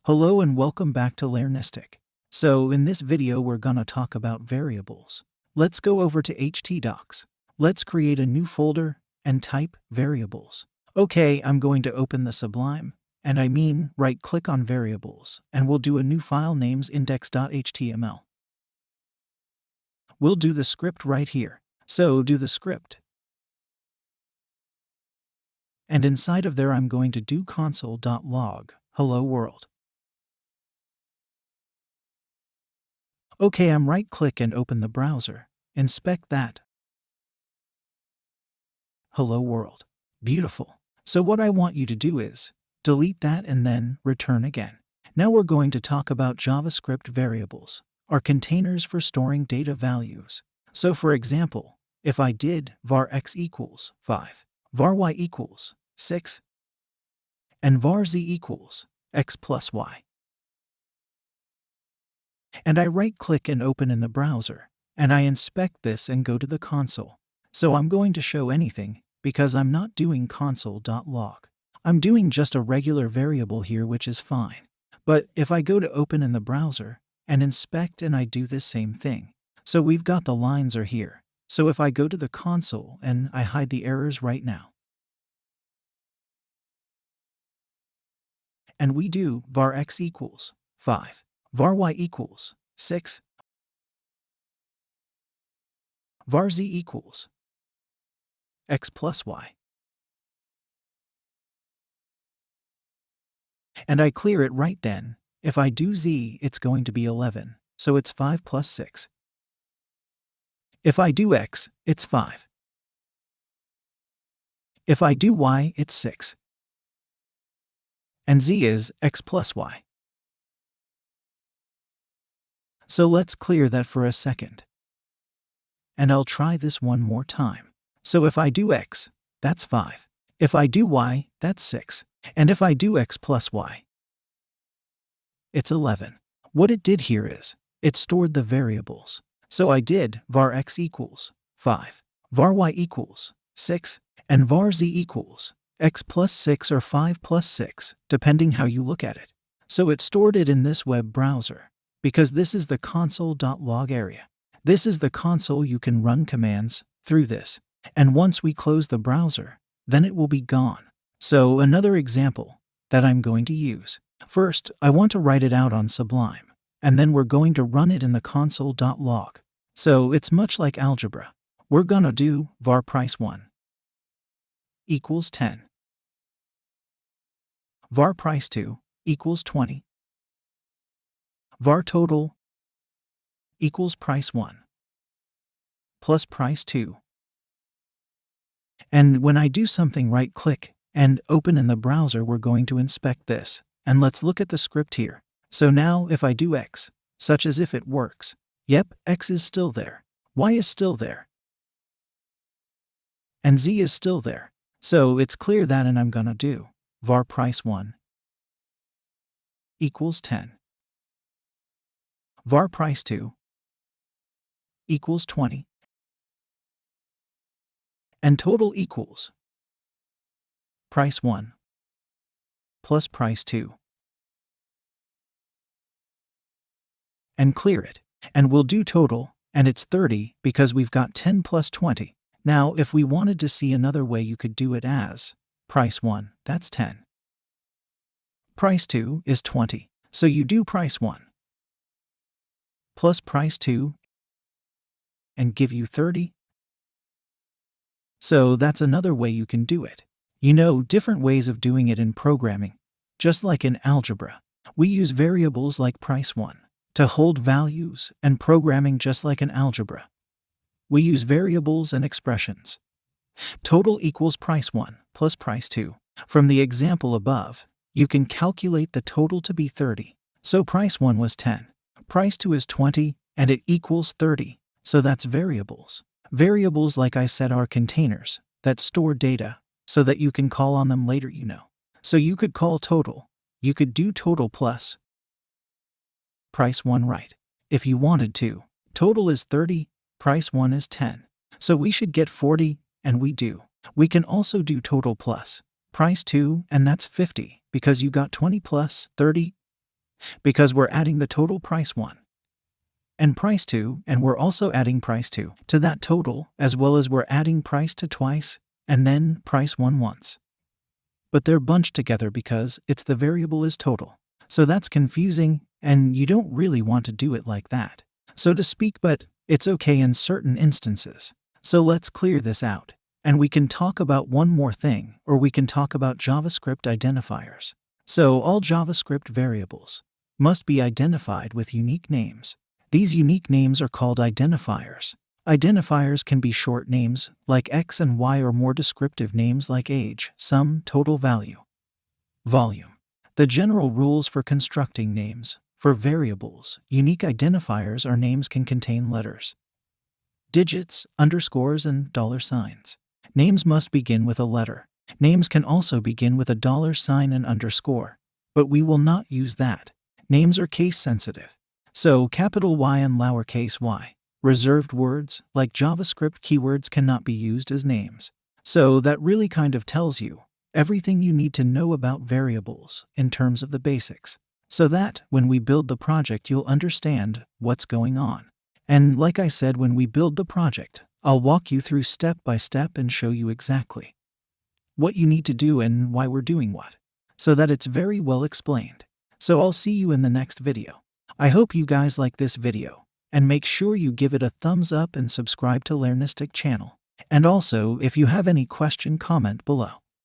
Hello and welcome back to Learnistic. So in this video we're gonna talk about variables. Let's go over to htdocs. Let's create a new folder and type variables. Okay, I'm going to open the Sublime, and I mean right-click on variables, and we'll do a new file names index.html. We'll do the script right here. So do the script. And inside of there I'm going to do console.log hello world. Okay, I'm right-click and open the browser. Inspect that. Hello world. Beautiful. So what I want you to do is delete that and then return again. Now we're going to talk about JavaScript variables, or containers for storing data values. So for example, if I did var x equals 5, var y equals 6, and var z equals x plus y, and I right-click and open in the browser, and I inspect this and go to the console. So I'm going to show anything, because I'm not doing console.log. I'm doing just a regular variable here, which is fine. But if I go to open in the browser, and inspect and I do this same thing, so we've got the lines are here. So if I go to the console and I hide the errors right now, and we do var x equals 5, var y equals 6, var z equals x plus y, and I clear it right then. If I do z, it's going to be 11, so it's 5 plus 6. If I do x, it's 5. If I do y, it's 6. And z is x plus y. So let's clear that for a second. And I'll try this one more time. So if I do x, that's 5. If I do y, that's 6. And if I do x plus y, it's 11. What it did here is, it stored the variables. So I did var x equals 5, var y equals 6, and var z equals x plus 6 or 5 plus 6, depending how you look at it. So it stored it in this web browser, because this is the console.log area. This is the console. You can run commands through this. And once we close the browser, then it will be gone. So another example that I'm going to use. First, I want to write it out on Sublime, and then we're going to run it in the console.log. So it's much like algebra. We're gonna do var price1 equals 10, var price2 equals 20, var total equals price1 plus price2. And when I do something, right-click and open in the browser, we're going to inspect this. And let's look at the script here. So now if I do x, such as if it works, yep, x is still there, y is still there, and z is still there. So it's clear that, and I'm gonna do var price1 equals 10, var price2 equals 20, and total equals price1 plus price2. And clear it. And we'll do total, and it's 30 because we've got 10 plus 20. Now, if we wanted to see another way, you could do it as price1, that's 10. Price2 is 20. So you do price1 plus price2 and give you 30. So that's another way you can do it. You know, different ways of doing it in programming. Just like in algebra, we use variables like price1 to hold values, and programming just like in algebra, we use variables and expressions. Total equals price1 plus price2. From the example above, you can calculate the total to be 30. So price1 was 10, price2 is 20, and it equals 30. So that's variables. Variables, like I said, are containers that store data so that you can call on them later, you know. So you could call total. You could do total plus price1, right? If you wanted to. Total is 30, price1 is 10. So we should get 40, and we do. We can also do total plus price2, and that's 50, because you got 20 plus 30, because we're adding the total price 1 and price 2, and we're also adding price 2 to that total, as well as we're adding price 2 twice and then price 1 once. But they're bunched together because it's the variable is total. So that's confusing, and you don't really want to do it like that, so to speak, but it's okay in certain instances. So let's clear this out, and we can talk about one more thing, or we can talk about JavaScript identifiers. So all JavaScript variables must be identified with unique names. These unique names are called identifiers. Identifiers can be short names like X and Y, or more descriptive names like age, sum, total value, volume. The general rules for constructing names. For variables, unique identifiers are names can contain letters, digits, underscores, and $signs. Names must begin with a letter. Names can also begin with a $sign and underscore, but we will not use that. Names are case sensitive. So capital Y and lowercase y. Reserved words, like JavaScript keywords, cannot be used as names. So that really kind of tells you everything you need to know about variables in terms of the basics, so that when we build the project you'll understand what's going on. And like I said, when we build the project, I'll walk you through step by step and show you exactly what you need to do and why we're doing what, so that it's very well explained. So I'll see you in the next video. I hope you guys like this video, and make sure you give it a thumbs up and subscribe to Learnistic channel. And also, if you have any question, comment below.